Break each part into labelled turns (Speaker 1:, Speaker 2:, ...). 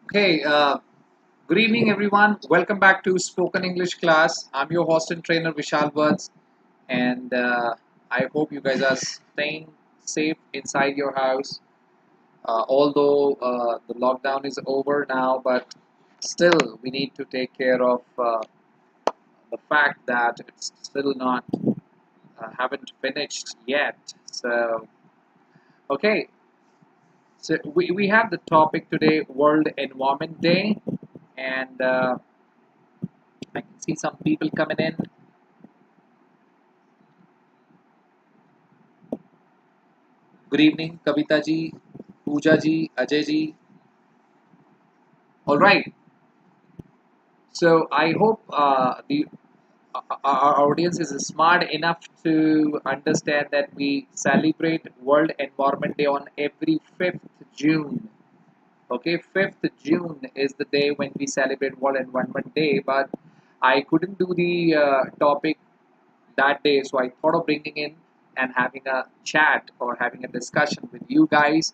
Speaker 1: Okay, good evening, everyone. Welcome back to Spoken English class. I'm your host and trainer, Vishal, and I hope you guys are staying safe inside your house. Although the lockdown is over now, but still, we need to take care of the fact that it's still not haven't finished yet. So, okay, so we have the topic today, World Environment Day, and I can see some people coming in. Good evening, Kavita ji, Pooja ji, Ajay ji. All right. So I hope our audience is smart enough to understand that we celebrate World Environment Day on every 5th June. Okay, 5th June is the day when we celebrate World Environment Day, but I couldn't do the topic that day, so I thought of bringing in and having a chat or having a discussion with you guys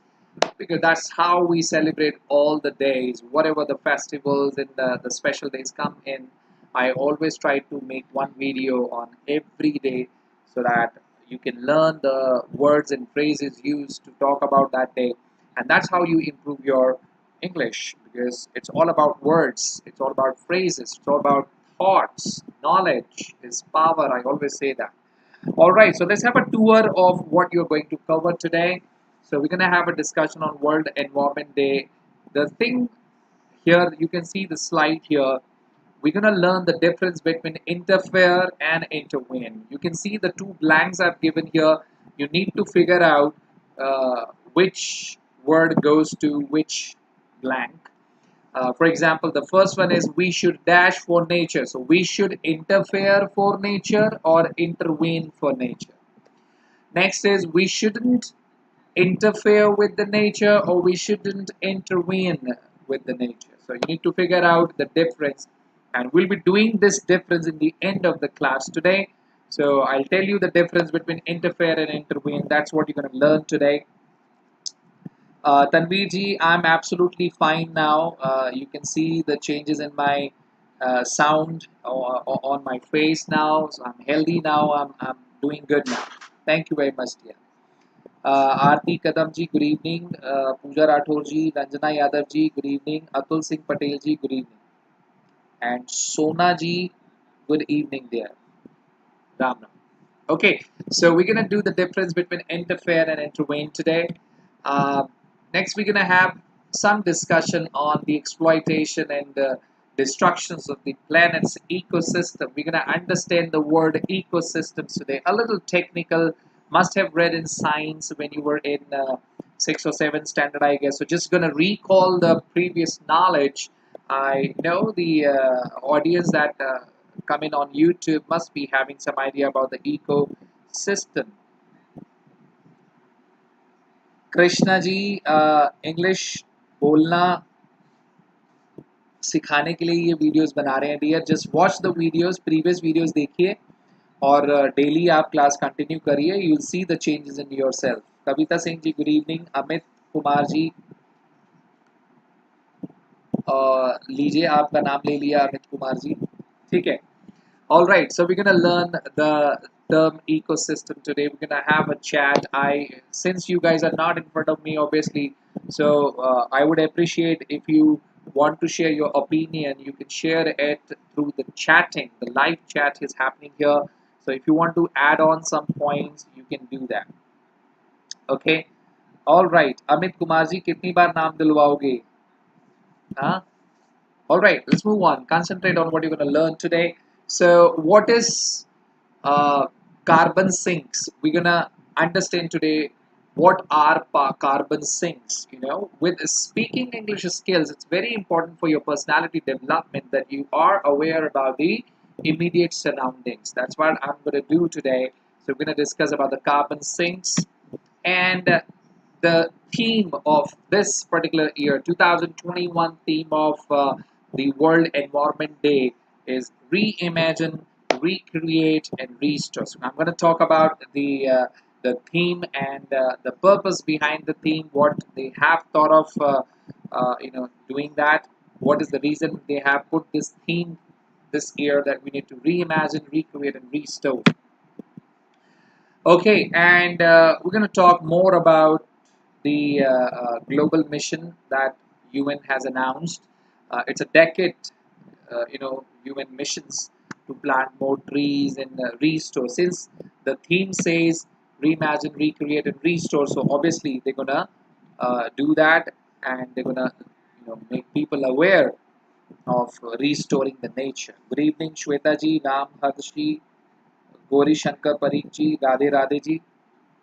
Speaker 1: because that's how we celebrate all the days, whatever the festivals and the special days come in. I always try to make one video on every day so that you can learn the words and phrases used to talk about that day, and that's how you improve your English because it's all about words, it's all about phrases, it's all about thoughts. Knowledge is power. I always say that. All right, so let's have a tour of what you're going to cover today. So we're going to have a discussion on World Environment Day. The thing here, you can see the slide here. We're going to learn the difference between interfere and intervene. You can see the two blanks I've given here. You need to figure out which word goes to which blank. For example, the first one is we should dash for nature. So we should interfere for nature or intervene for nature. Next is we shouldn't interfere with the nature or we shouldn't intervene with the nature. So you need to figure out the difference, and we'll be doing this difference in the end of the class today. So I'll tell you the difference between interfere and intervene. That's what you're going to learn today. Tanveer ji, I'm absolutely fine now. You can see the changes in my sound on my face now. So I'm healthy now. I'm doing good now. Thank you very much, dear. Aarti Kadam ji, good evening. Pooja Rathore ji, Ranjana Yadav ji, good evening. Atul Singh Patel ji, good evening. And Sona ji, good evening, dear. Ram Ram. Okay, so we're gonna do the difference between interfere and intervene today. Uh, Next, we're gonna have some discussion on the exploitation and destructions of the planet's ecosystem. We're gonna understand the word ecosystems today. A little technical, must have read in science when you were in 6 or 7 standard, I guess. So just gonna recall the previous knowledge. I know the audience that come in on YouTube must be having some idea about the ecosystem. Krishna ji English बोलना सिखाने के लिए ये videos बना रहे हैं dear. Just watch the videos, previous videos देखिए और डेली आप क्लास कंटिन्यू करिए. You will see the changes in yourself. Kavita Singh ji good evening. Amit Kumar ji लीजिए, आपका नाम ले लिया अमित कुमार जी. ठीक है. All right, so we're gonna learn the term ecosystem today. We're gonna have a chat. Since you guys are not in front of me, obviously, so I would appreciate if you want to share your opinion. You can share it through the chatting. The live chat is happening here. So if you want to add on some points, you can do that. Okay. All right, Amit Kumar ji, कितनी बार नाम दिलवाओगे? हाँ? All right, let's move on. Concentrate on what you're going to learn today. So, what is carbon sinks? We're going to understand today what are carbon sinks. You know, with speaking English skills, it's very important for your personality development that you are aware about the immediate surroundings. That's what I'm going to do today. So, we're going to discuss about the carbon sinks and the theme of this particular year 2021 theme of the World Environment Day is reimagine, recreate, and restore. So I'm going to talk about the theme and the purpose behind the theme, what they have thought of doing that. What is the reason they have put this theme this year, that we need to reimagine, recreate, and restore? Okay, and we're going to talk more about the global mission that UN has announced. It's a decade, UN missions to plant more trees and restore. Since the theme says reimagine, recreate, and restore, so obviously they're gonna do that, and they're gonna make people aware of restoring the nature. Good evening, Shweta ji, Ram Harshi, Gori Shankar Parikh ji, Radhe Radhe ji.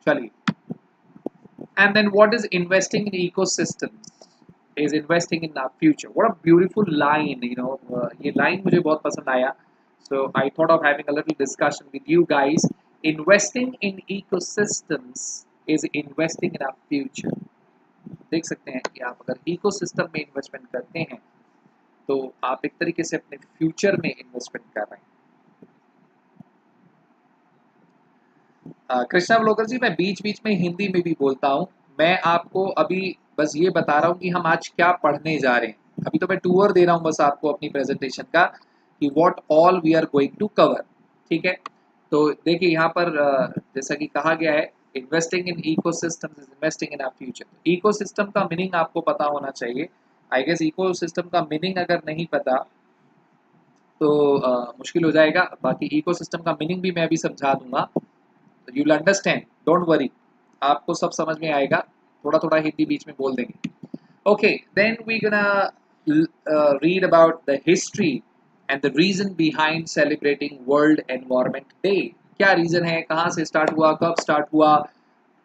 Speaker 1: Chaliye. And then what is investing in ecosystems? Is investing in our future. What a beautiful line, ये line मुझे बहुत पसंद आया. So I thought of having a little discussion with you guys. Investing in ecosystems is investing in our future. देख सकते हैं कि आप अगर ecosystem में investment करते हैं तो आप एक तरीके से अपने future में investment कर रहे हैं. कृष्णा ब्लॉगर जी, मैं बीच बीच में हिंदी में भी बोलता हूँ. मैं आपको अभी बस ये बता रहा हूँ कि हम आज क्या पढ़ने जा रहे हैं. अभी तो मैं टूर दे रहा हूँ बस आपको अपनी प्रेजेंटेशन का, कि what all we are going to cover. ठीक है, तो देखिए यहाँ पर जैसा कि कहा गया है, investing in ecosystems is investing in our future. Ecosystem का मीनिंग आपको पता होना चाहिए. आई गेस इकोसिस्टम का मीनिंग अगर नहीं पता तो मुश्किल हो जाएगा. बाकी इकोसिस्टम का मीनिंग भी मैं अभी समझा दूंगा. You will understand, don't worry, आपको सब समझ में आएगा. थोड़ा थोड़ा हिंदी बीच में बोल देंगे. Okay, then we gonna read about the history and the reason behind celebrating world environment day. क्या रीजन है, कहाँ से स्टार्ट हुआ, कब स्टार्ट हुआ,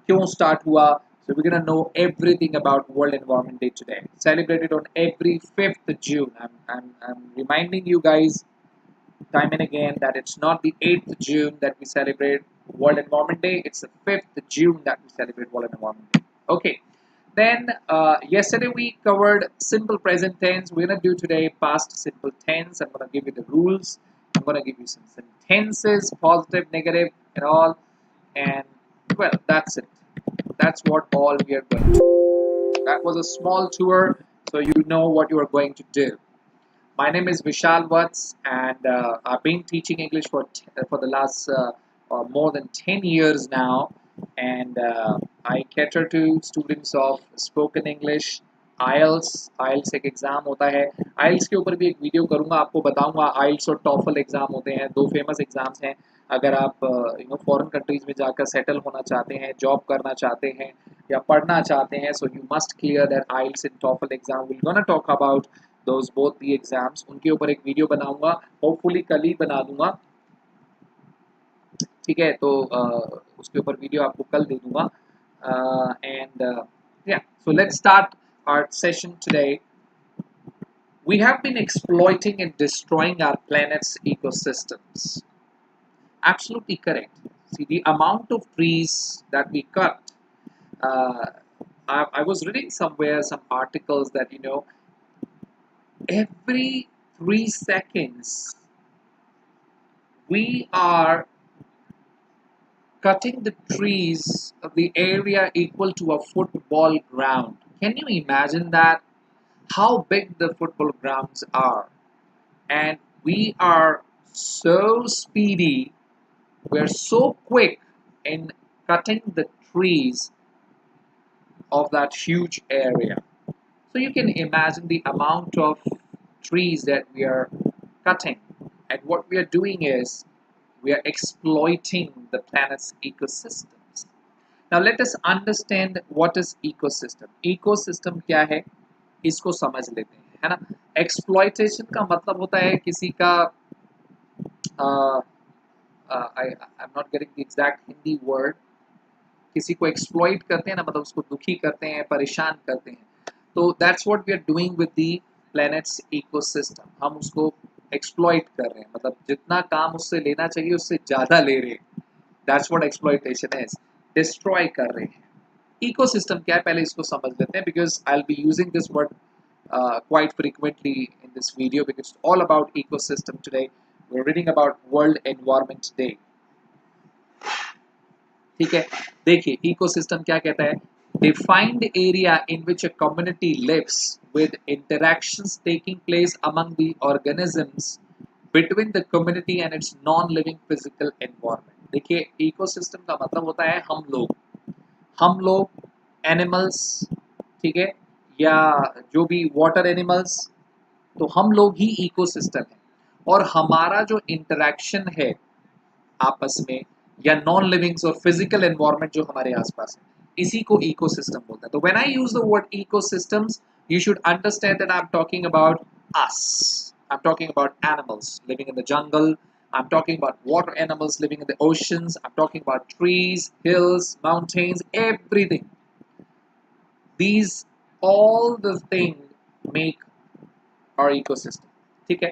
Speaker 1: क्यों स्टार्ट हुआ. So we're gonna know everything about World Environment Day today. Celebrated on every 5th June. I'm reminding you guys time and again that it's not the 8th June that we celebrate World Environment Day. It's the 5th June that we celebrate World Environment Day. Okay. Then yesterday we covered simple present tense. We're gonna do today past simple tense. I'm gonna give you the rules. I'm gonna give you some sentences, positive, negative, and all. And well, that's it. That's what all we are going to do. That was a small tour, so you know what you are going to do. My name is Vishal, and I've been teaching English for the last more than 10 years now, and I cater to students of spoken English, IELTS एक exam होता है. IELTS के ऊपर भी एक video करूंगा, आपको बताऊंगा. IELTS और TOEFL एग्जाम होते हैं, दो फेमस एग्जाम्स हैं. अगर आप फॉरेन कंट्रीज में जाकर सेटल होना चाहते हैं, जॉब करना चाहते हैं या पढ़ना चाहते हैं, so you must clear that IELTS and TOEFL exam. Will gonna talk about those both the exams. उनके ऊपर एक वीडियो बनाऊंगा, होपफुली कल ही बना दूंगा. ठीक है, तो उसके ऊपर वीडियो आपको कल दे दूंगा. And yeah, so let's start our session today. We have been exploiting and destroying our planet's ecosystems. Absolutely correct. See, the amount of trees that we cut. I was reading somewhere some articles that every 3 seconds we are cutting the trees of the area equal to a football ground. Can you imagine that? How big the football grounds are. And we are so speedy, we're so quick in cutting the trees of that huge area. So you can imagine the amount of trees that we are cutting, and what we are doing is we are exploiting the planet's ecosystems. Now let us understand what is ecosystem. Ecosystem क्या है, इसको समझ लेते हैं, है ना. Exploitation का मतलब होता है किसी का I'm not getting the exact Hindi word. किसी को exploit करते हैं ना, मतलब उसको दुखी करते हैं, परेशान करते हैं. तो that's what we are doing with the planet's ecosystem. हम उसको exploit कर रहे हैं, मतलब जितना काम उससे लेना चाहिए उससे ज़्यादा ले रहे हैं. That's what exploitation is. Destroy कर रहे हैं. Ecosystem क्या है, पहले इसको समझ लेते हैं, because I'll be using this word quite frequently in this video, because it's all about ecosystem today. We're reading about World Environment Day. ठीक है, देखिए ecosystem क्या कहता है. defined area in which a community lives with interactions taking place among the organisms between the community and its non-living physical environment। देखिए ecosystem का मतलब होता है हम लोग एनिमल्स, ठीक है, या जो भी वाटर एनिमल्स, तो हम लोग ही इकोसिस्टम है। और हमारा जो इंटरेक्शन है आपस में या नॉन लिविंग्स और फिजिकल एनवायरनमेंट जो हमारे आसपास है, इसी को इकोसिस्टम बोलते हैं। तो when I use the word ecosystems, you should understand that I am talking about us. I am talking about animals living in the jungle, I'm talking about water animals living in the oceans, I'm talking about trees, hills, mountains, everything. These all the things make our ecosystem, ठीक है।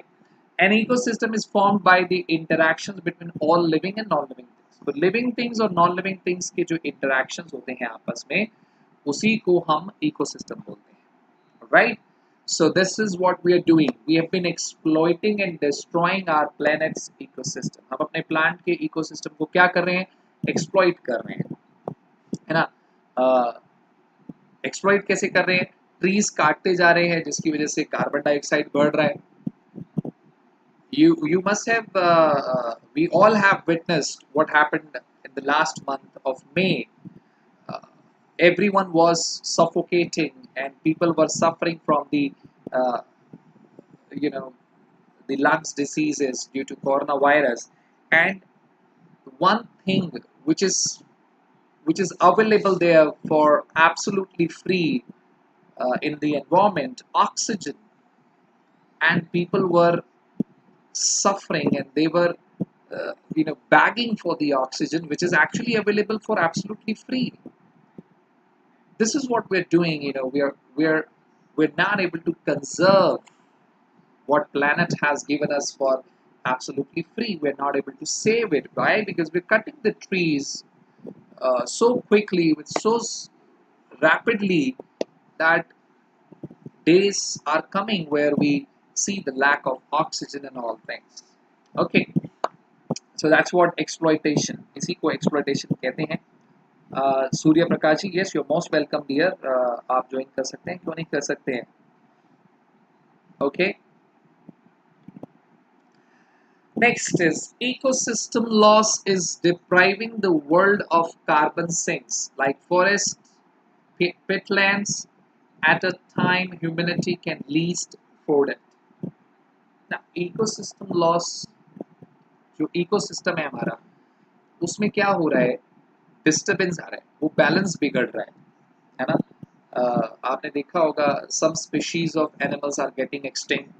Speaker 1: An ecosystem is formed by the interactions between all living and non-living things। तो living things और non-living things के जो interactions होते हैं आपस में, उसी को हम ecosystem बोलते हैं, right? So this is what we are doing. We have been exploiting and destroying our planet's ecosystem। हम अपने plant के ecosystem को क्या कर रहे हैं? Exploit कर रहे हैं, है ना। Exploit कैसे कर रहे हैं? Trees काटते जा रहे हैं, जिसकी वजह से कार्बन डाइऑक्साइड बढ़ रहा है। You must have we all have witnessed what happened in the last month of May। uh, Everyone was suffocating and people were suffering from the uh, you know the lungs diseases due to coronavirus। And one thing which is available there for absolutely free in the environment, oxygen, and people were suffering and they were begging for the oxygen which is actually available for absolutely free। This is what we're doing, we're not able to conserve what planet has given us for absolutely free। We're not able to save it. Why? Because we're cutting the trees so quickly, with rapidly, that days are coming where we see the lack of oxygen and all things। Okay, so that's what exploitation, इसी को exploitation कहते हैं। Surya Prakash ji, yes, you're most welcome dear। आप join कर सकते हैं, क्यों नहीं कर सकते हैं। Okay, next is ecosystem loss is depriving the world of carbon sinks like forests, peatlands at a time humanity can least afford it। Now ecosystem loss, जो ecosystem है हमारा, उसमें क्या हो रहा है? डिस्टर्बेंस आ रहा है, वो बैलेंस बिगड़ रहा है ना। आपने देखा होगा some species of animals are getting extinct.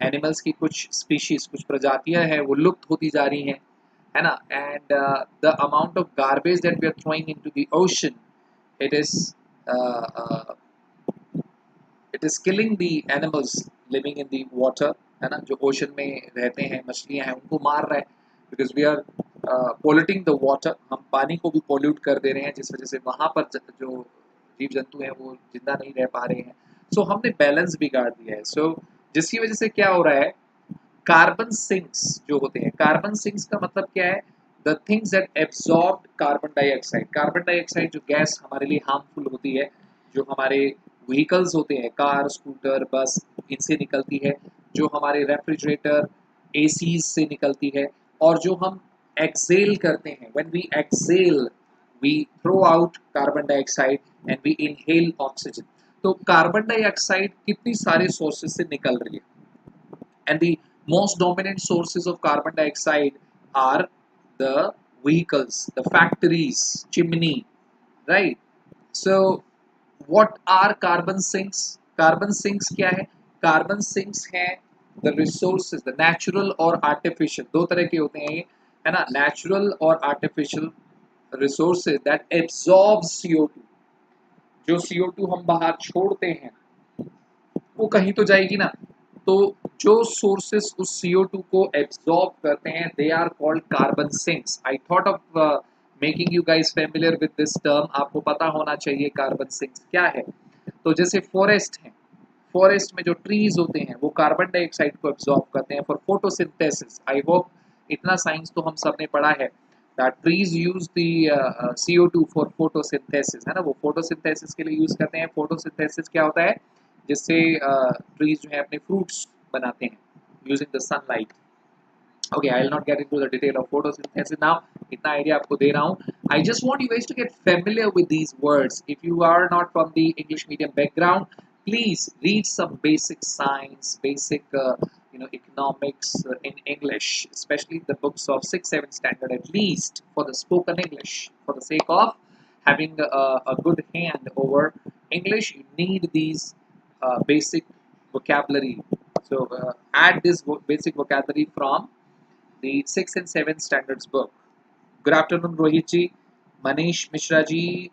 Speaker 1: Animals की कुछ स्पीशीज, कुछ प्रजातियां हैं, वो लुप्त होती जा रही हैं, है ना। And the amount of garbage that we are throwing into the ocean, it is killing the animals living in the water, है ना। जो ओशन में रहते हैं, मछलियां हैं, उनको मार रहा है, because we are polluting the water. हम पानी को भी पोल्यूट कर दे रहे हैं, जिस वजह से वहाँ पर जो जीव जंतु हैं वो जिंदा नहीं रह पा रहे हैं। सो हमने बैलेंस बिगाड़ दिया है। सो जिसकी वजह से क्या हो रहा है? कार्बन सिंक्स जो होते हैं, कार्बन सिंक्स का मतलब क्या है? The things that absorb carbon dioxide. Carbon dioxide जो गैस हमारे लिए हार्मफुल होती है, जो हमारे व्हीकल्स होते हैं, कार, स्कूटर, बस, इनसे निकलती है, जो हमारे रेफ्रिजरेटर, एसीज से निकलती है, और जो हम एक्सेल करते हैं, when we exhale we throw out carbon dioxide and we inhale oxygen. तो कार्बन डाइऑक्साइड कितनी सारे सोर्सेज से निकल रही है, and the most dominant sources of carbon dioxide are the vehicles, the factories, chimney, right? So what are carbon sinks? Carbon sinks क्या है? Carbon sinks हैं the resources, the natural और artificial, दो तरह के होते हैं ये, है ना। natural और artificial resources that absorb CO2। जो CO2 हम बाहर छोड़ते हैं वो कहीं तो जाएगी ना। तो जो सोर्सेस उस CO2 को एब्जॉर्ब करते हैं, they are called carbon sinks. I thought of making you guys familiar with this term. आपको पता होना चाहिए कार्बन सिंक्स क्या है। तो जैसे फॉरेस्ट है, फॉरेस्ट में जो ट्रीज होते हैं वो कार्बन डाइऑक्साइड को एब्जॉर्ब करते हैं फॉर फोटोसिंथेसिस। आई होप इतना साइंस तो हम सब ने पढ़ा है। that trees use the CO2 for photosynthesis, है ना, वो photosynthesis के लिए यूज करते हैं. photosynthesis क्या होता है, जिससे trees जो है अपने fruits बनाते हैं using the sunlight. Okay, I'll not get into the detail of photosynthesis now. इतना idea आपको दे रहा हूँ. I just want you guys to get familiar with these words. If you are not from the English medium background, please read some basic science, basic economics in English, especially the books of 6, 7 standard at least for the spoken English. For the sake of having a good hand over English, you need these basic vocabulary. So add this basic vocabulary from the 6 and 7 standards book. Good afternoon, Rohit ji. Manish Mishra ji,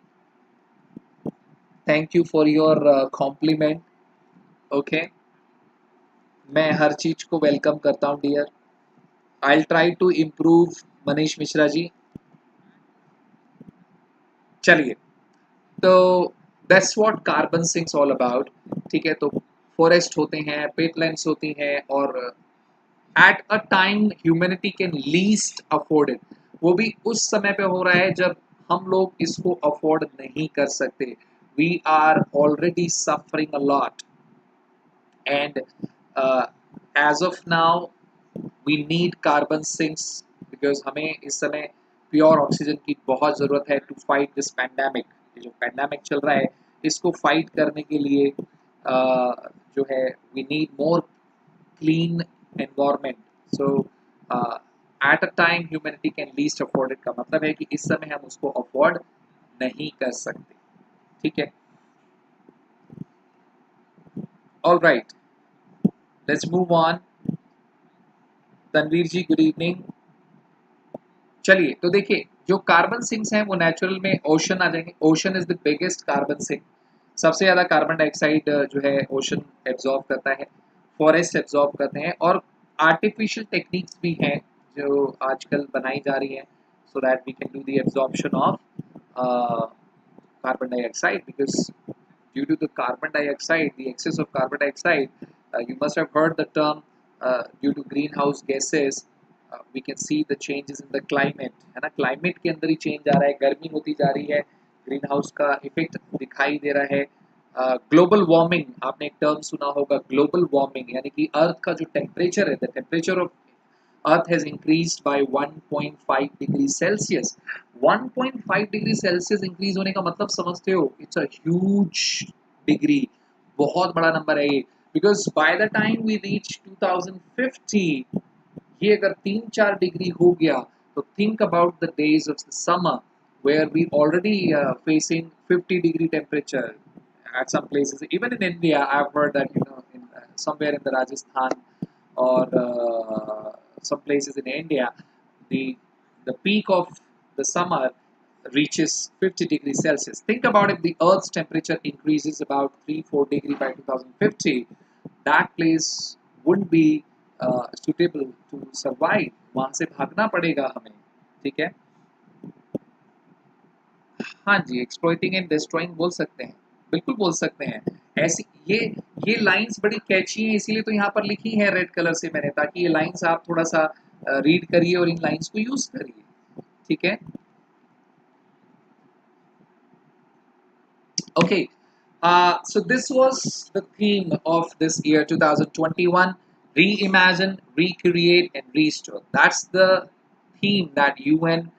Speaker 1: thank you for your compliment. Okay, मैं हर चीज को welcome करता हूँ dear. I'll try to improve, Manish Mishra ji. चलिए, तो that's what carbon sinks all about. ठीक है, तो फॉरेस्ट होते हैं, पेटलैंड्स होती हैं, और at a time humanity can least afford it. वो भी उस समय पे हो रहा है जब हम लोग इसको अफोर्ड नहीं कर सकते. We are already suffering a lot, and as of now we need carbon sinks because हमें इस समय प्योर ऑक्सीजन की बहुत ज़रूरत है to fight this pandemic. ये जो पैंडेमिक चल रहा है इसको फाइट करने के लिए जो है we need more clean environment. So at a time humanity can least afford it का मतलब है कि इस समय हम उसको अफोर्ड नहीं कर सकते. ठीक है, all right, let's move on. Tanveer ji good evening. चलिए, तो देखिए जो कार्बन सिंक्स हैं वो नेचुरल में ओशन आ जाएंगे. Ocean is the biggest carbon sink. सबसे ज़्यादा कार्बन डाइऑक्साइड जो है ओशन एब्जॉर्ब करता है, फॉरेस्ट एब्जॉर्ब करते हैं, और आर्टिफिशियल टेक्निक्स भी हैं जो आजकल बनाई जा रही हैं so that we can do the absorption of carbon dioxide. Because due to the carbon dioxide, the excess of carbon dioxide, you must have heard the term due to greenhouse gases we can see the changes in the climate, है ना. Climate के अंदर ही change आ रहा है, गर्मी होती जा रही है, ग्रीन हाउस का इफेक्ट दिखाई दे रहा है. ग्लोबल वार्मिंग, आपने एक टर्म सुना होगा ग्लोबल वार्मिंग, यानी कि अर्थ का जो टेम्परेचर है, the temperature of earth has increased by 1.5 degree Celsius. 1.5 degree Celsius increase होने का मतलब समझते हो, इट्स अ ह्यूज डिग्री, बहुत बड़ा नंबर है ये. Because by the time we reach 2050, ये अगर 3-4 डिग्री हो गया तो think about the days of the summer where we already facing 50 degree temperature at some places. Even in India, I've heard that in somewhere in the Rajasthan or some places in India, the peak of the summer reaches 50 degrees Celsius. Think about if the Earth's temperature increases about 3-4 degree by 2050. That place wouldn't be suitable to survive. वहां से भागना पड़ेगा हमें. ठीक है, हाँ जी, exploiting and destroying बोल सकते हैं, बिल्कुल बोल सकते हैं. ऐसी ये लाइंस बड़ी कैची हैं, इसीलिए तो यहाँ पर लिखी है रेड कलर से मैंने, ताकि ये लाइंस आप थोड़ा सा रीड करिए और इन लाइंस को यूज करिए. ठीक है, okay. So this was the theme of this year 2021. Reimagine, recreate, and restore. That's the theme that UN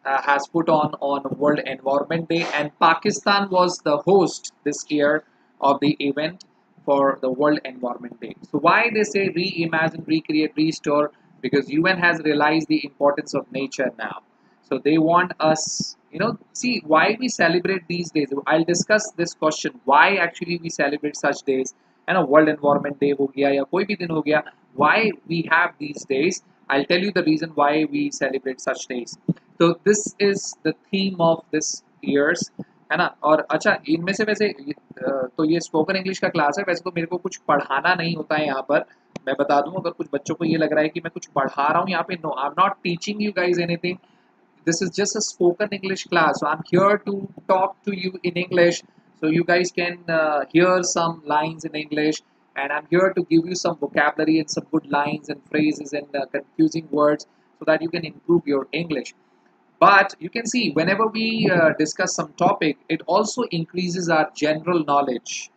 Speaker 1: has put on World Environment Day, and Pakistan was the host this year of the event for the World Environment Day. So why they say reimagine, recreate, restore? Because UN has realized the importance of nature now. So they want us, see why we celebrate these days. I'll discuss this question, why actually we celebrate such days. And a World Environment Day हो गया या कोई भी दिन हो गया, why we have these days. I'll tell you the reason why we celebrate such days. So this is the theme of this year's, है ना. और अच्छा, इनमें से वैसे तो ये स्पोकन इंग्लिश का क्लास है, वैसे तो मेरे को कुछ पढ़ाना नहीं होता है यहाँ पर. मैं बता दूं, अगर कुछ बच्चों को ये लग रहा है कि मैं कुछ पढ़ा रहा हूँ यहाँ पे, no, I am not teaching you guys anything. This is just a spoken English class. So I'm here to talk to you in English so you guys can hear some lines in English, and I'm here to give you some vocabulary and some good lines and phrases and confusing words so that you can improve your English. But you can see whenever we discuss some topic, it also increases our general knowledge,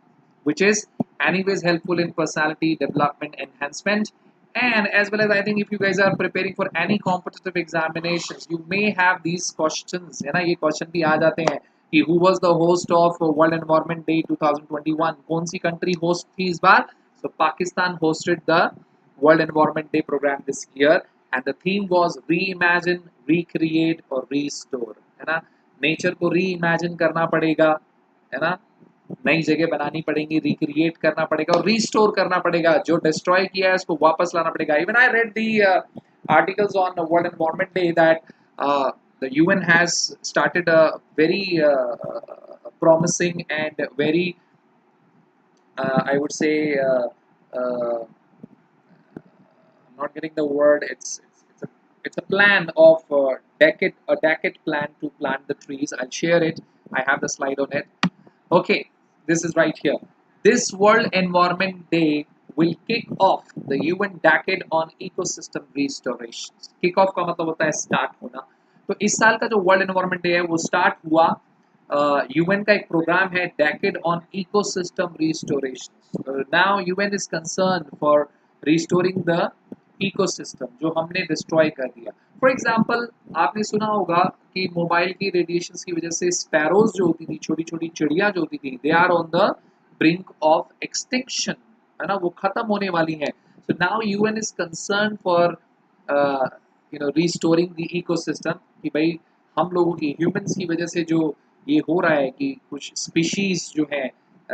Speaker 1: which is anyways helpful in personality development enhancement. And as well as I think if you guys are preparing for any competitive examinations, you may have these questions, है ना, ये question भी आ जाते हैं कि who was the host of World Environment Day 2021? कौन सी country host थी इस बार? So Pakistan hosted the World Environment Day program this year, and the theme was reimagine, recreate और restore, है ना. नेचर को रीइमेजिन करना पड़ेगा, है ना, नई जगह बनानी पड़ेगी, रिक्रिएट करना पड़ेगा और रीस्टोर करना पड़ेगा, जो डिस्ट्रॉय किया है उसको वापस लाना पड़ेगा. Even I read the articles on World Environment Day that the UN has started a very promising and very I would say I'm not getting the word. It's a plan of a decade plan to plant the trees. I'll share it. I have the slide on it. Okay, this is right here. This World Environment Day will kick off the UN decade on ecosystem restoration. Kick off का मतलब होता है start होना. तो इस साल का जो World Environment Day है वो start हुआ. UN का एक प्रोग्राम है decade on ecosystem restoration. Now UN is concerned for restoring the ecosystem जो हमने destroy कर दिया. फॉर एग्जाम्पल आपने सुना होगा कि मोबाइल की रेडिएशन की वजह से स्पैरोज जो होती थी, छोटी छोटी चिड़िया जो होती थी, they are on the brink of extinction, है ना, वो खत्म होने वाली हैं. So now UN is concern for restoring the ecosystem कि भाई हम लोगों की ह्यूमंस की वजह से जो ये हो रहा है कि कुछ स्पीशीज जो है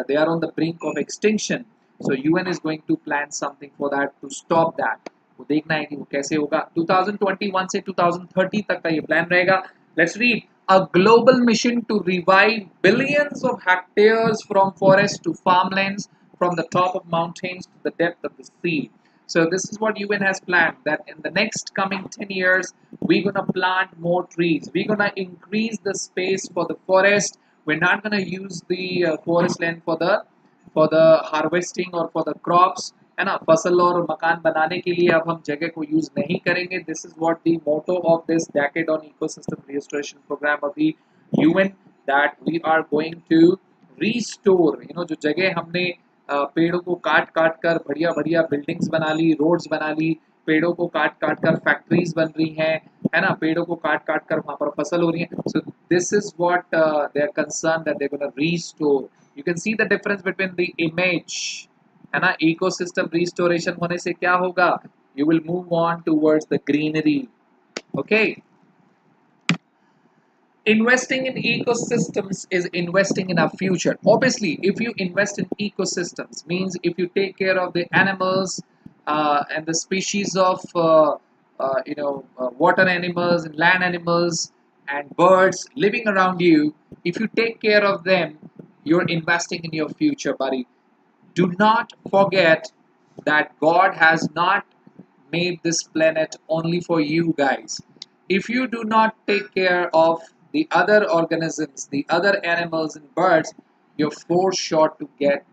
Speaker 1: they are on the brink of extinction. So UN is going to plan something for that to stop that. वो देखना है कि वो कैसे होगा. 2021 से 2030 तक का ये प्लान रहेगा. Let's read. A global mission to revive billions of hectares from forests to farmlands, from the top of mountains to the depth of the sea. So this is what UN has planned, that in the next coming 10 years, we're going to plant more trees. We're going to increase the space for the forest. We're not going to use the forest land for the harvesting or for the crops, है ना, फसल और मकान बनाने के लिए अब हम जगह को यूज नहीं करेंगे. This is what the motto of this decade on ecosystem restoration program of the UN, that we are going to restore, जो जगह हमने पेड़ों को काट काट कर बढ़िया बढ़िया बिल्डिंग्स बना ली, रोड्स बना ली, पेड़ों को काट काट कर फैक्ट्रीज बन रही हैं, है ना, पेड़ों को काट काट कर वहां पर फसल हो रही है. So this is what they are concern that they gonna restore. You can see the difference between the image, है ना. इकोसिस्टम रिस्टोरेशन होने से क्या होगा? You will move on towards the greenery. Okay. Investing in ecosystems is investing in our future. Obviously, if you invest in ecosystems, means if you take care of the animals and the species of water animals and land animals and birds living around you, if you take care of them, you're investing in your future, buddy. Do not forget that God has not made this planet only for you guys. If you do not take care of the other organisms, the other animals and birds, you're for sure to get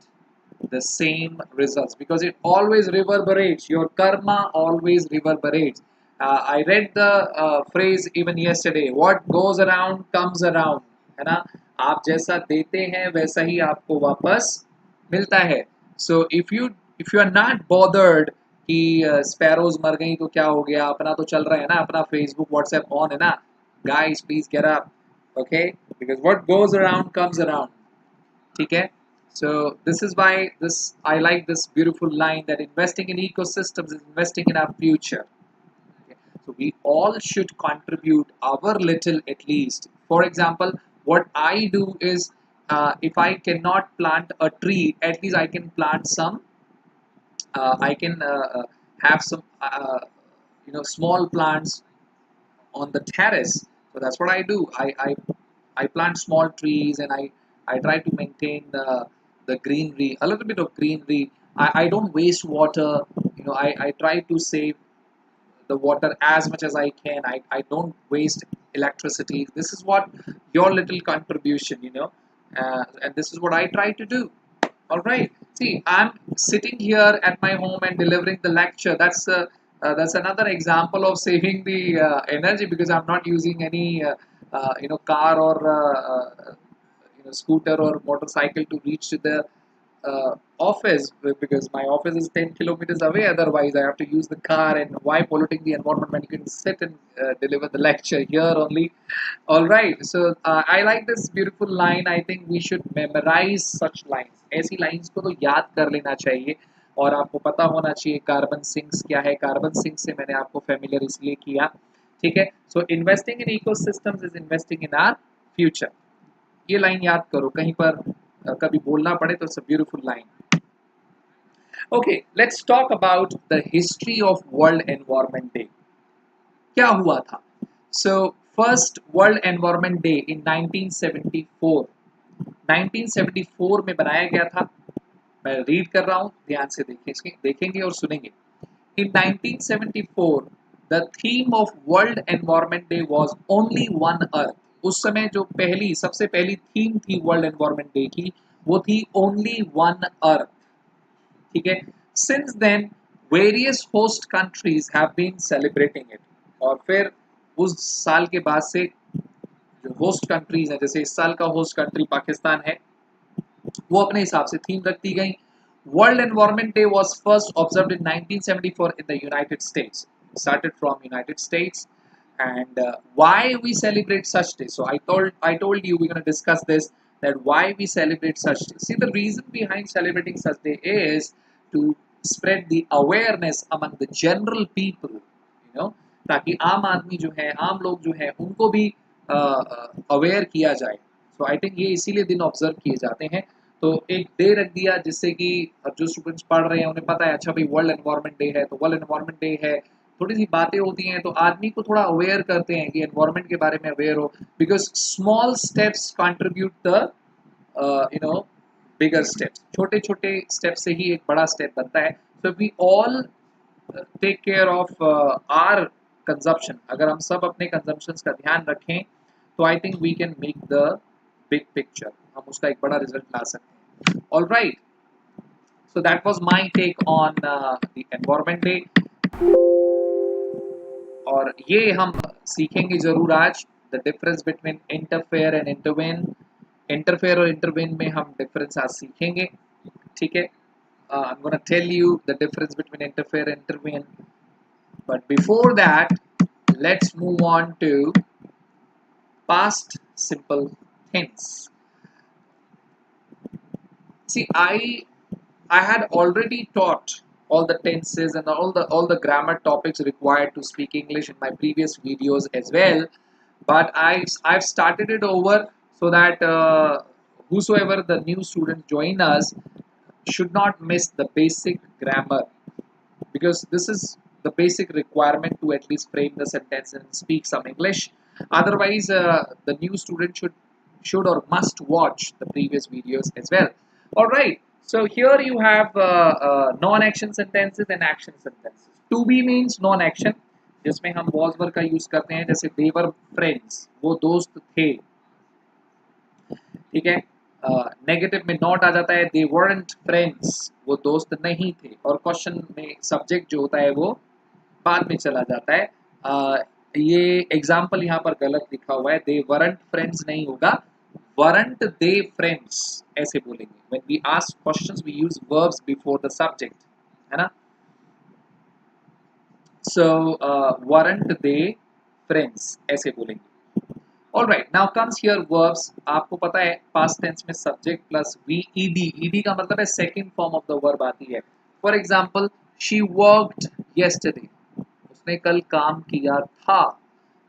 Speaker 1: the same results, because it always reverberates. Your karma always reverberates. I read the phrase even yesterday, what goes around comes around, है ना. आप जैसा देते हैं वैसा ही आपको वापस मिलता है. So if you are not bothered कि स्पैरोज मर गई तो क्या हो गया, अपना तो चल रहा है ना, अपना फेसबुक व्हाट्सएप ऑन है ना. Guys, please get up, okay? Because what goes around comes around. ठीक है? So this is why I like this beautiful line that investing in ecosystems is investing in our future. Okay? So we all should contribute our little at least. For example, what I do is if I cannot plant a tree, at least I can plant some. I can have some small plants on the terrace. So that's what I do. I plant small trees and I try to maintain the greenery, a little bit of greenery. I don't waste water. I try to save the water as much as I can. I don't waste electricity. This is what your little contribution, and this is what I try to do. All right. See, I'm sitting here at my home and delivering the lecture. That's That's another example of saving the energy, because I'm not using any car or scooter or motorcycle to reach to the office, because my office is 10 kilometers away. Otherwise, I have to use the car, and why polluting the environment when you can sit and deliver the lecture here only. All right. So I like this beautiful line. I think we should memorize such lines. ऐसी lines को तो याद कर लेना चाहिए, और आपको पता होना चाहिए कार्बन सिंक्स क्या है. कार्बन सिंक से मैंने आपको फेमिलियर इसलिए किया. ठीक है. So investing in ecosystems is investing in our future. ये लाइन याद करो, कहीं पर कभी बोलना पड़े तो it's a beautiful line. Okay, let's talk about the history of world environment day. क्या हुआ था? So first world environment day in 1974. 1974 में बनाया गया था. मैं रीड कर रहा हूं, ध्यान से देखेंगे और सुनेंगे. इन 1974 the theme of world environment day was only one earth. उस समय जो सबसे पहली थीम थी वर्ल्ड एनवायरनमेंट डे की, वो थी ओनली वन अर्थ. ठीक है. Since then various host countries have been celebrating it. और फिर उस साल के बाद से जो होस्ट कंट्रीज हैं, जैसे इस साल का होस्ट कंट्री पाकिस्तान है, वो अपने हिसाब से थीम रखती गई. World environment day was first observed in 1974 in the United states. Started from United States. And why we celebrate such days? So I told you we're going to discuss this, that why we celebrate such days. See, the reason behind celebrating such day is to spread the awareness among the general people, ताकि आम आदमी जो है, आम लोग जो है, उनको भी अवेयर किया जाए. सो आई थिंक ये इसीलिए दिन ऑब्जर्व किए जाते हैं. तो एक डे रख दिया जिससे कि जो स्टूडेंट्स पढ़ रहे हैं उन्हें पता है, अच्छा भाई वर्ल्ड एनवायरनमेंट डे है, तो वर्ल्ड एनवायरनमेंट डे है, थोड़ी सी बातें होती हैं तो आदमी को थोड़ा अवेयर करते हैं कि एनवायरनमेंट के बारे में अवेयर हो. Because small steps contribute the bigger steps. छोटे छोटे स्टेप से ही एक बड़ा स्टेप बनता है. So we all take care of our consumption. अगर हम सब अपने कंजम्पशंस का ध्यान रखें तो I think we can make the big picture. हम उसका एक बड़ा रिजल्ट ला सकते हैं. All right. So that was my take on the environment day. और ये हम सीखेंगे जरूर आज, the difference between interfere and intervene. Interfere और इंटरवेन में हम डिफरेंस आज सीखेंगे. ठीक है. I'm going to tell you the difference between interfere and intervene. But before that, let's move on to past simple tense. See, I had already taught all the tenses and all the grammar topics required to speak English in my previous videos as well. But I've started it over so that whosoever the new students join us should not miss the basic grammar, because this is the basic requirement to at least frame the sentence and speak some English. Otherwise, the new student should or must watch the previous videos as well. All right. So here you have non-action sentences and action sentences. To be means non-action, जिसमें हम was were का use करते हैं. जैसे they were friends, वो दोस्त थे. ठीक है. नेगेटिव में नॉट आ जाता है, दे weren't फ्रेंड्स, वो दोस्त नहीं थे. और क्वेश्चन में सब्जेक्ट जो होता है वो बाद में चला जाता है. ये एग्जाम्पल यहाँ पर गलत लिखा हुआ है, दे weren't फ्रेंड्स नहीं होगा, weren't they फ्रेंड्स ऐसे बोलेंगे. when we ask questions we use verbs before the subject, है ना. so weren't they friends ऐसे बोलेंगे. All right, now comes here verbs. आपको पता है past tense में subject plus v ed का मतलब है second form of the verb आती है. For example, she worked yesterday. उसने कल काम किया था.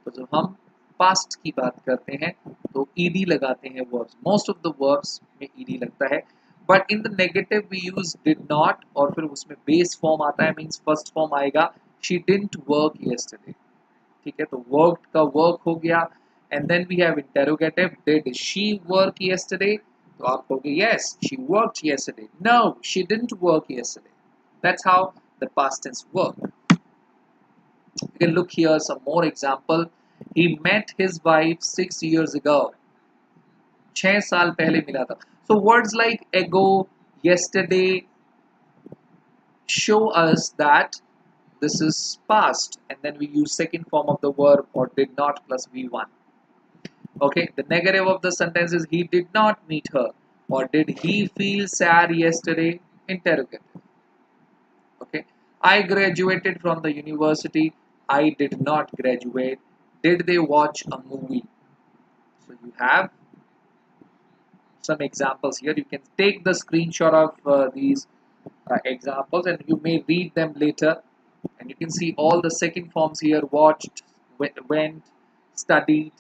Speaker 1: तो जब हम past की बात करते हैं तो ed लगाते हैं verbs. Most of the verbs में ed लगता है. But in the negative we use did not, और फिर उसमें base form आता है, means first form आएगा. She didn't work yesterday. ठीक है. तो worked का work हो गया. And then we have interrogative, did she work yesterday? तो आप कहोगे yes, she worked yesterday. No, she didn't work yesterday. That's how the past tense work. You can look here some more example. He met his wife 6 years ago. 6 साल पहले मिला था. So words like ago, yesterday show us that this is past, and then we use second form of the verb or did not plus V1. Okay, the negative of the sentence is he did not meet her, or did he feel sad yesterday? Interrogative. Okay, I graduated from the university. I did not graduate. Did they watch a movie? So you have some examples here. You can take the screenshot of these examples and you may read them later, and you can see all the second forms here: watched, went, studied,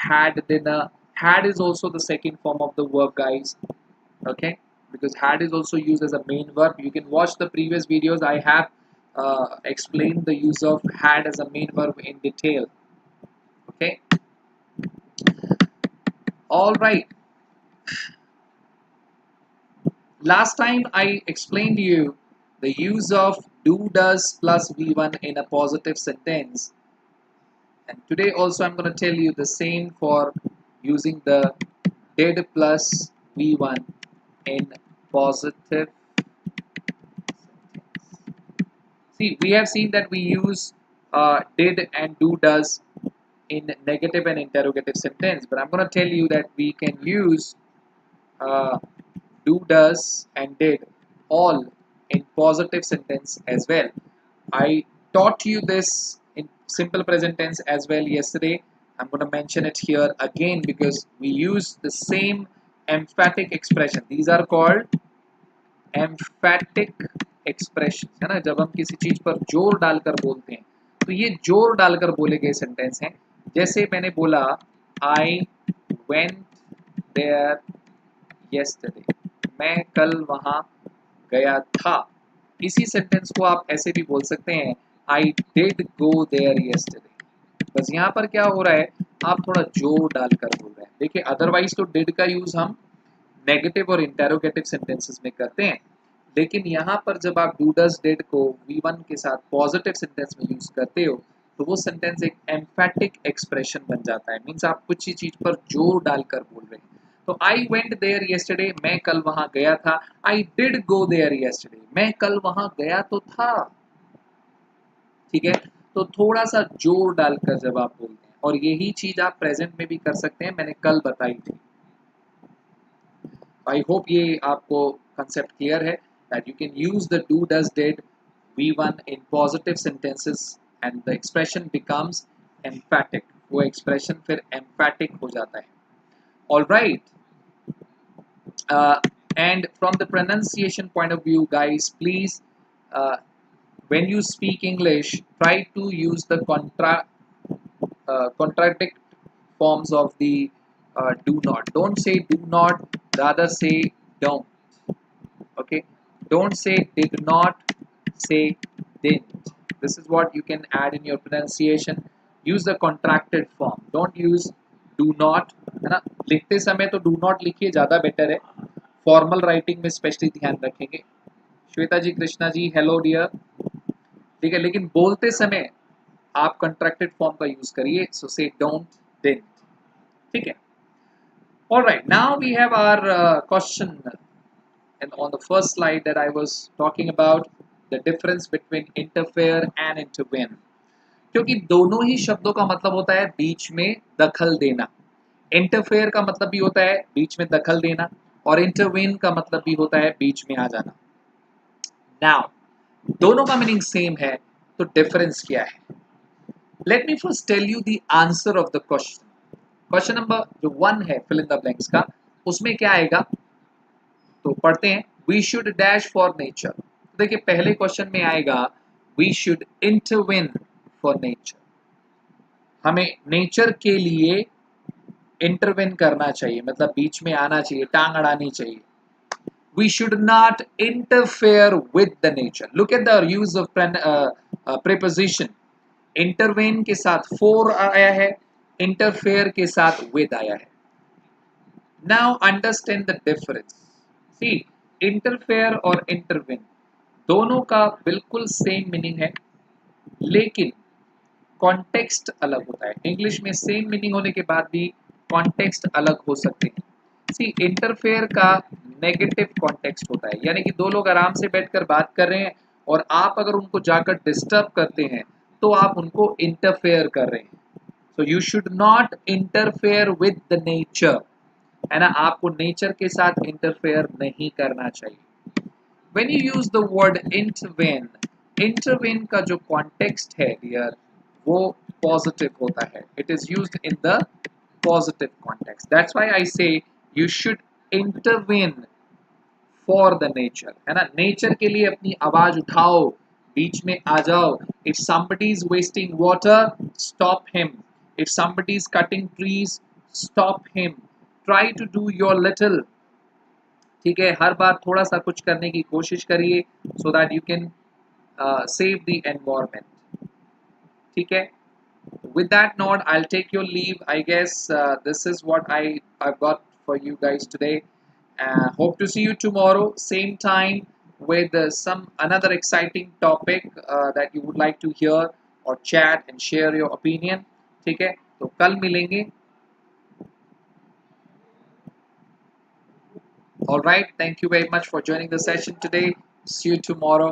Speaker 1: had dinner. Had is also the second form of the verb, guys. Okay, because had is also used as a main verb. You can watch the previous videos. I have explained the use of had as a main verb in detail. Okay, all right. Last time I explained to you the use of do does plus V1 in a positive sentence, and today also I'm going to tell you the same for using the did plus V1 in positive. See, we have seen that we use did and do does in negative and interrogative sentence, but I'm going to tell you that we can use uh, do, does, and did all in positive sentence as well. I taught you this in simple present tense as well yesterday. I'm going to mention it here again because we use the same emphatic expression. These are called emphatic expressions, है ना, जब हम किसी चीज पर जोर डालकर बोलते हैं तो ये जोर डालकर बोले गए सेंटेंस हैं. जैसे मैंने बोला I went there yesterday, मैं कल वहां गया था. इसी सेंटेंस को आप ऐसे भी बोल सकते हैं I did go there yesterday. बस यहाँ पर क्या हो रहा है, आप थोड़ा जोर डालकर बोल रहे हैं. देखिए, अदरवाइज तो did का यूज हम नेगेटिव और इंटेरोगेटिव सेंटेंसेस में करते हैं, लेकिन यहाँ पर जब आप डू डज डिड को V1 के साथ पॉजिटिव सेंटेंस में यूज करते हो तो वो सेंटेंस एक एम्फैटिक एक्सप्रेशन बन जाता है. मीन्स आप कुछ ही चीज पर जोर डालकर बोल रहे हैं. तो आई वेंट देयर येस्टरडे, मैं कल वहां गया था. I did go there yesterday, मैं कल वहां गया तो था. ठीक है, तो थोड़ा सा जोर डालकर जब आप बोलते हैं, और यही चीज आप प्रेजेंट में भी कर सकते हैं, मैंने कल बताई थी. आई होप ये आपको कंसेप्ट क्लियर है that you can use the do does did V1 in positive sentences and the expression becomes emphatic. वो expression फिर emphatic हो जाता है. All right. And from the pronunciation point of view, guys, please, when you speak English, try to use the contradict forms of the do not. Don't say do not, rather say don't. Okay, don't say did not, say didn't. This is what you can add in your pronunciation. Use the contracted form. Don't use do not, है ना. लिखते समय तो do not लिखिए, ज़्यादा better है. Formal writing में specially ध्यान रखेंगे. श्वेता जी, कृष्णा जी, हेलो डियर. ठीक है, लेकिन बोलते समय आप कंट्रैक्टेड फॉर्म का यूज करिए. सो से डोंट, डिडंट. ठीक है. Alright, now we have our question. And on the first slide that I was talking about the difference between interfere and intervene, क्योंकि दोनों ही शब्दों का मतलब होता है बीच में दखल देना. इंटरफेयर का मतलब भी होता है बीच में दखल देना, और इंटरवेन का मतलब भी होता है बीच में आ जाना. नाउ दोनों का मीनिंग सेम है, तो डिफरेंस क्या है? Let me first tell you the answer of the question. Question number जो 1 है, फिल इन द ब्लैंक्स का, उसमें क्या आएगा? तो पढ़ते हैं. We should dash for nature. देखिए, पहले क्वेश्चन में आएगा we should intervene for nature. हमें नेचर के लिए इंटरवेन करना चाहिए, मतलब बीच में आना चाहिए, टांग अड़ानी चाहिए. We should not interfere with the nature. Look at the use of preposition. Intervene के साथ फॉर आया है, इंटरफेयर के साथ विद आया है. Now understand the difference. See, interfere और इंटरवेन दोनों का बिल्कुल सेम मीनिंग है, लेकिन कॉन्टेक्स्ट अलग होता है. इंग्लिश में सेम मीनिंग होने के बाद भी कॉन्टेक्स्ट अलग हो सकते हैं. सी, इंटरफेयर का नेगेटिव कॉन्टेक्स्ट होता है, यानी कि दो लोग आराम से बैठकर बात कर रहे हैं और आप अगर उनको जाकर डिस्टर्ब करते हैं तो आप उनको इंटरफेयर कर रहे हैं। So you should not interfere with the nature, है ना, आपको नेचर के साथ इंटरफेयर नहीं करना चाहिए। When you use the word intervene, intervene का जो कॉन्टेक्स्ट है डियर वो पॉजिटिव होता है, it is used in the positive context. That's why I say you should intervene for the nature, है ना, नेचर के लिए अपनी आवाज उठाओ, बीच में आ जाओ। If somebody is wasting water, stop him. If somebody is cutting trees, stop him. Try to do your little, ठीक है, हर बार थोड़ा सा कुछ करने की कोशिश करिए so that you can save the environment, ठीक है। With that note, I'll take your leave. I guess this is what I've got for you guys today. Hope to see you tomorrow, same time, with some another exciting topic that you would like to hear or chat and share your opinion. ठीक है, तो कल मिलेंगे। All right. Thank you very much for joining the session today. See you tomorrow.